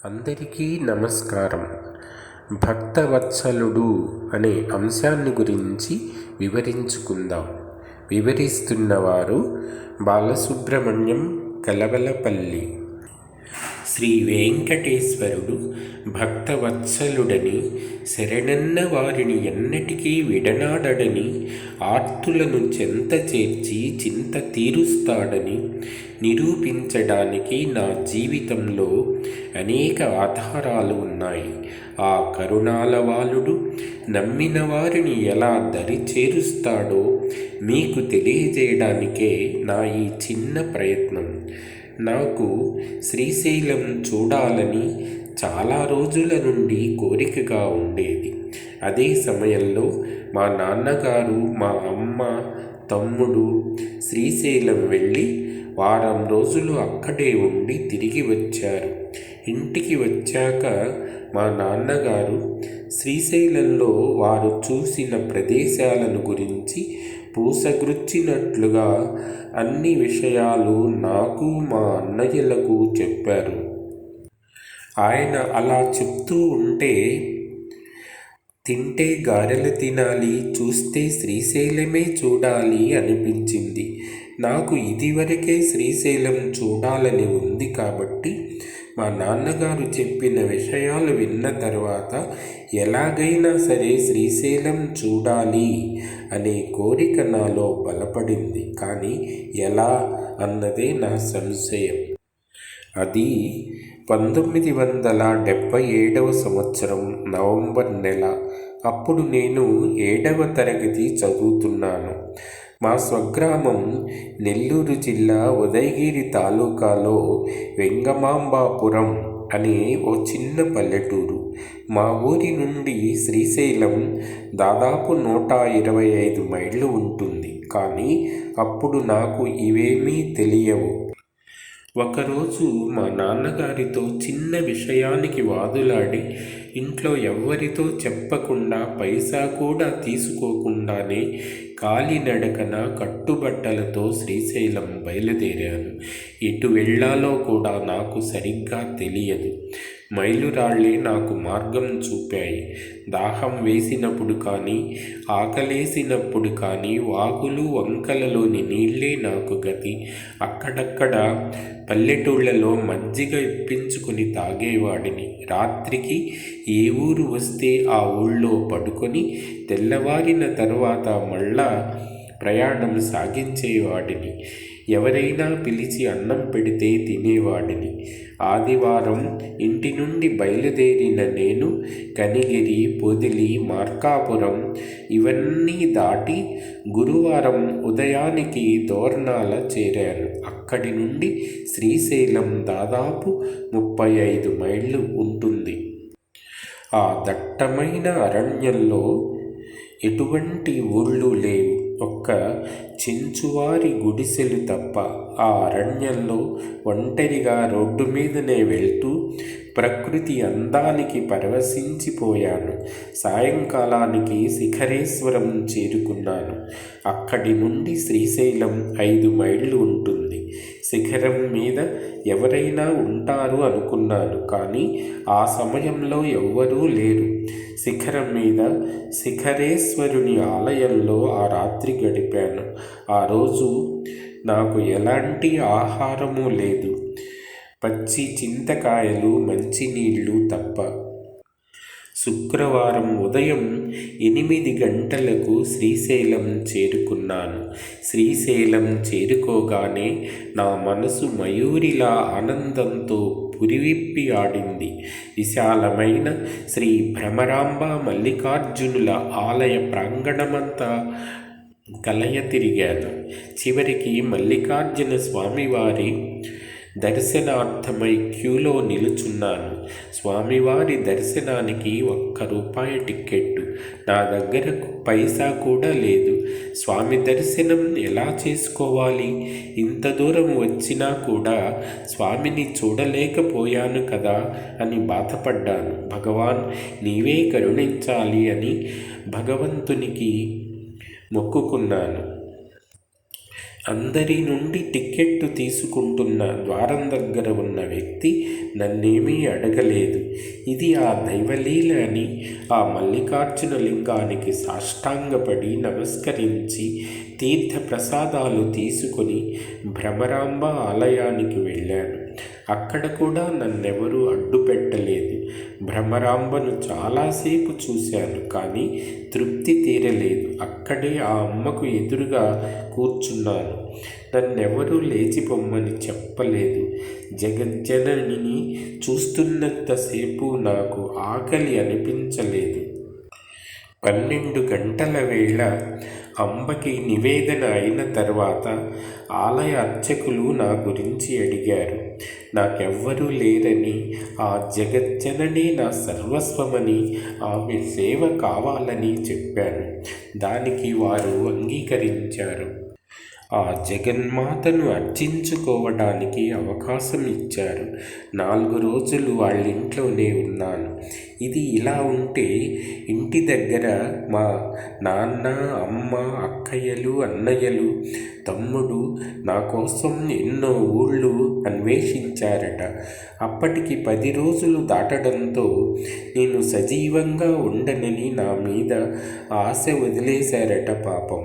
అందరికీ నమస్కారం. భక్తవత్సలుడు అనే అంశాన్ని గురించి వివరించుకుందాం. వివరిస్తున్నవారు బాలసుబ్రహ్మణ్యం కలవలపల్లి. శ్రీ వెంకటేశ్వరుడు భక్తవత్సలుడని, శరణన్న వారిని ఎన్నటికీ విడనాడని, ఆర్తులను చెంత చేర్చి చింత తీరుస్తాడని నిరూపించడానికి నా జీవితంలో అనేక ఆధారాలు ఉన్నాయి. ఆ కరుణాలవాలుడు నమ్మిన వారిని ఎలా దరి చేరుస్తాడో మీకు తెలియజేయడానికే నా ఈ చిన్న ప్రయత్నం. నాకు శ్రీశైలం చూడాలని చాలా రోజుల నుండి కోరికగా ఉండేది. అదే సమయంలో మా నాన్నగారు, మా అమ్మ, తమ్ముడు శ్రీశైలం వెళ్ళి వారం రోజులు అక్కడే ఉండి తిరిగి వచ్చారు. ఇంటికి వచ్చాక మా నాన్నగారు శ్రీశైలంలో వారు చూసిన ప్రదేశాలను గురించి పూసగుచ్చినట్లుగా అన్ని విషయాలు నాకు, మా అన్నయ్యలకు చెప్పారు. ఆయన అలా చెప్తూ ఉంటే తింటే గారెలు తినాలి, చూస్తే శ్రీశైలమే చూడాలి అనిపించింది. నాకు ఇదివరకే శ్రీశైలం చూడాలని ఉంది కాబట్టి మా నాన్నగారు చెప్పిన విషయాలు విన్న తర్వాత ఎలాగైనా సరే శ్రీశైలం చూడాలి అనే కోరిక నాలో బలపడింది. కానీ ఎలా అన్నదే నా సంశయం. అది 1977 సంవత్సరం నవంబర్ నెల. అప్పుడు నేను 7వ తరగతి చదువుతున్నాను. మా స్వగ్రామం నెల్లూరు జిల్లా ఉదయగిరి తాలూకాలో వెంగమాంబాపురం అనే ఓ చిన్న పల్లెటూరు. మా ఊరి నుండి శ్రీశైలం దాదాపు 125 మైళ్ళు ఉంటుంది. కానీ అప్పుడు నాకు ఇవేమీ తెలియవు. ఒకరోజు మా నాన్నగారితో చిన్న విషయానికి వాదులాడి ఇంట్లో ఎవ్వరితో చెప్పకుండా, పైసా కూడా తీసుకోకుండానే కాలినడకన కట్టుబట్టలతో శ్రీశైలం బయలుదేరాను. ఎటు వెళ్ళాలో కూడా నాకు సరిగ్గా తెలియదు. మైలురాళ్లే నాకు మార్గం చూపాయి. దాహం వేసినప్పుడు కానీ, ఆకలేసినప్పుడు కానీ వాగులు, వంకలలోని నీళ్లే నాకు గతి. అక్కడక్కడ పల్లెటూళ్లలో మజ్జిగ ఇప్పించుకుని తాగేవాడిని. రాత్రికి ఏ ఊరు వస్తే ఆ ఊళ్ళో పడుకొని తెల్లవారిన తర్వాత మళ్ళా ప్రయాణం సాగించేవాడిని. ఎవరైనా పిలిచి అన్నం పెడితే తినేవాడిని. ఆదివారం ఇంటి నుండి బయలుదేరిన నేను కనిగిరి, పొదిలి, మార్కాపురం ఇవన్నీ దాటి గురువారం ఉదయానికి దోర్నాల చేరాను. అక్కడి నుండి శ్రీశైలం దాదాపు 35 మైళ్ళు ఉంటుంది. ఆ దట్టమైన అరణ్యంలో ఎటువంటి ఊళ్ళు లేవు. ఒక్క చెంచువారి గుడిసెలు తప్ప. ఆ అరణ్యంలో ఒంటరిగా రోడ్డు మీదనే వెళ్తూ ప్రకృతి అందానికి పరవశించిపోయాను. సాయంకాలానికి శిఖరేశ్వరం చేరుకున్నాను. అక్కడి నుండి శ్రీశైలం 5 మైళ్ళు ఉంటుంది. శిఖరం మీద ఎవరైనా ఉంటారు అనుకున్నాను, కానీ ఆ సమయంలో ఎవ్వరూ లేరు. శిఖరం మీద శిఖరేశ్వరుని ఆలయంలో ఆ రాత్రి గడిపాను. ఆ రోజు నాకు ఎలాంటి ఆహారము లేదు, పచ్చి చింతకాయలు, మంచినీళ్ళు తప్ప. శుక్రవారం ఉదయం 8 గంటలకు శ్రీశైలం చేరుకున్నాను. శ్రీశైలం చేరుకోగానే నా మనసు మయూరిలా ఆనందంతో పురివిప్పి ఆడింది. విశాలమైన శ్రీ భ్రమరాంబ మల్లికార్జునుల ఆలయ ప్రాంగణమంతా కలయ తిరిగాను. చివరికి మల్లికార్జున స్వామివారి దర్శనార్థమై క్యూలో నిలుచున్నాను. స్వామివారి దర్శనానికి ₹1 టిక్కెట్టు. నా దగ్గర పైసా కూడా లేదు. స్వామి దర్శనం ఎలా చేసుకోవాలి? ఇంత దూరం వచ్చినా కూడా స్వామిని చూడలేకపోయాను కదా అని బాధపడ్డాను. భగవాన్, నీవే కరుణించాలి అని భగవంతునికి మొక్కుకున్నాను. అందరి నుండి టిక్కెట్టు తీసుకుంటున్న ద్వారం దగ్గర ఉన్న వ్యక్తి నన్నేమీ అడగలేదు. ఇది ఆ దైవలీల అని ఆ మల్లికార్జున లింగానికి సాష్టాంగపడి నమస్కరించి తీర్థ ప్రసాదాలు తీసుకొని భ్రమరాంబ ఆలయానికి వెళ్ళాను. అక్కడ కూడా నన్నెవరూ అడ్డుపెట్టలేదు. భ్రమరాంబను చాలాసేపు చూశాను, కానీ తృప్తి తీరలేదు. అక్కడే ఆ అమ్మకు ఎదురుగా కూర్చున్నాను. నన్నెవరూ లేచిపోమ్మని చెప్పలేదు. జగజ్జననిని చూస్తున్నంతసేపు నాకు ఆకలి అనిపించలేదు. 12 గంటల వేళ అంబకి నివేదన అయిన తర్వాత ఆలయ అర్చకులు నా గురించి అడిగారు. నాకెవ్వరూ లేరని, ఆ జగజ్జననే నా సర్వస్వమని, ఆమె సేవ కావాలని చెప్పాను. దానికి వారు అంగీకరించారు. ఆ జగన్మాతను అర్చించుకోవడానికి అవకాశం ఇచ్చారు. 4 రోజులు వాళ్ళింట్లోనే ఉన్నాను. ఇది ఇలా ఉంటే ఇంటి దగ్గర మా నాన్న, అమ్మ, అక్కయ్యలు, అన్నయ్యలు, తమ్ముడు నా కోసం ఎన్నో ఊళ్ళు అన్వేషించారట. అప్పటికి 10 రోజులు దాటడంతో నేను సజీవంగా ఉండనని నా మీద ఆశ వదిలేశారట పాపం.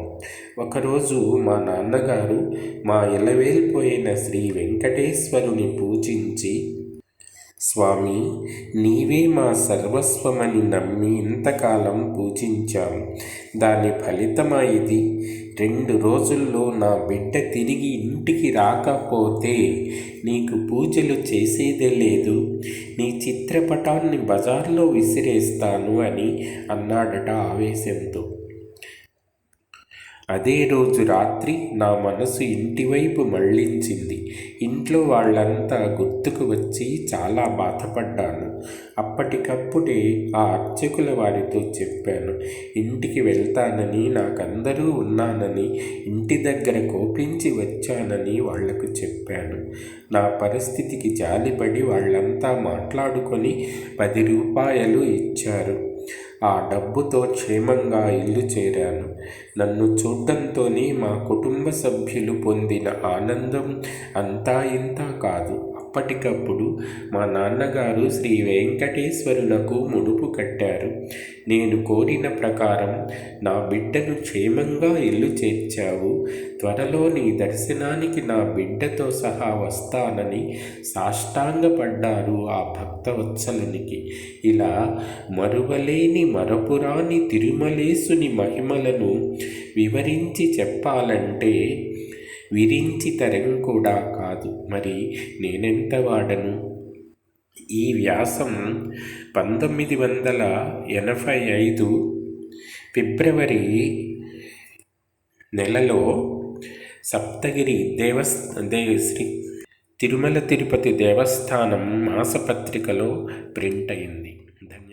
ఒకరోజు మా నాన్నగారు మా ఇలవేల్పోయిన శ్రీ వెంకటేశ్వరుని పూజించి, స్వామి, నీవే మా సర్వస్వమని నమ్మి ఇంతకాలం పూజించాం. దాని ఫలితమా ఇది? 2 రోజుల్లో నా బిడ్డ తిరిగి ఇంటికి రాకపోతే నీకు పూజలు చేసేదే లేదు. నీ చిత్రపటాన్ని బజార్లో విసిరేస్తాను అని అన్నాడట ఆవేశంతో. అదే రోజు రాత్రి నా మనసు ఇంటివైపు మళ్ళించింది. ఇంట్లో వాళ్ళంతా గుర్తుకు వచ్చి చాలా బాధపడ్డాను. అప్పటికప్పుడే ఆ అర్చకుల వారితో చెప్పాను. ఇంటికి వెళ్తానని, నాకందరూ ఉన్నానని, ఇంటి దగ్గర కోపించి వచ్చానని వాళ్లకు చెప్పాను. నా పరిస్థితికి జాలిపడి వాళ్ళంతా మాట్లాడుకొని 10 రూపాయలు ఇచ్చారు. ఆ డబ్బుతో క్షేమంగా ఇల్లు చేరాను. నన్ను చూడ్డంతోనే మా కుటుంబ సభ్యులు పొందిన ఆనందం అంతా ఇంతా కాదు. అప్పటికప్పుడు మా నాన్నగారు శ్రీ వెంకటేశ్వరులకు ముడుపు కట్టారు. నేను కోరిన ప్రకారం నా బిడ్డను క్షేమంగా ఇల్లు చేర్చావు. త్వరలో నీ దర్శనానికి నా బిడ్డతో సహా వస్తానని సాష్టాంగపడ్డారు ఆ భక్తవత్సలునికి. ఇలా మరువలేని మరపురాని తిరుమలేసుని మహిమలను వివరించి చెప్పాలంటే విరించి తరం కూడా కాదు. మరి నేనెంత వాడను? ఈ వ్యాసం 1985 ఫిబ్రవరి నెలలో సప్తగిరి శ్రీ తిరుమల తిరుపతి దేవస్థానం మాసపత్రికలో ప్రింట్ అయింది. ధన్యవాదాలు.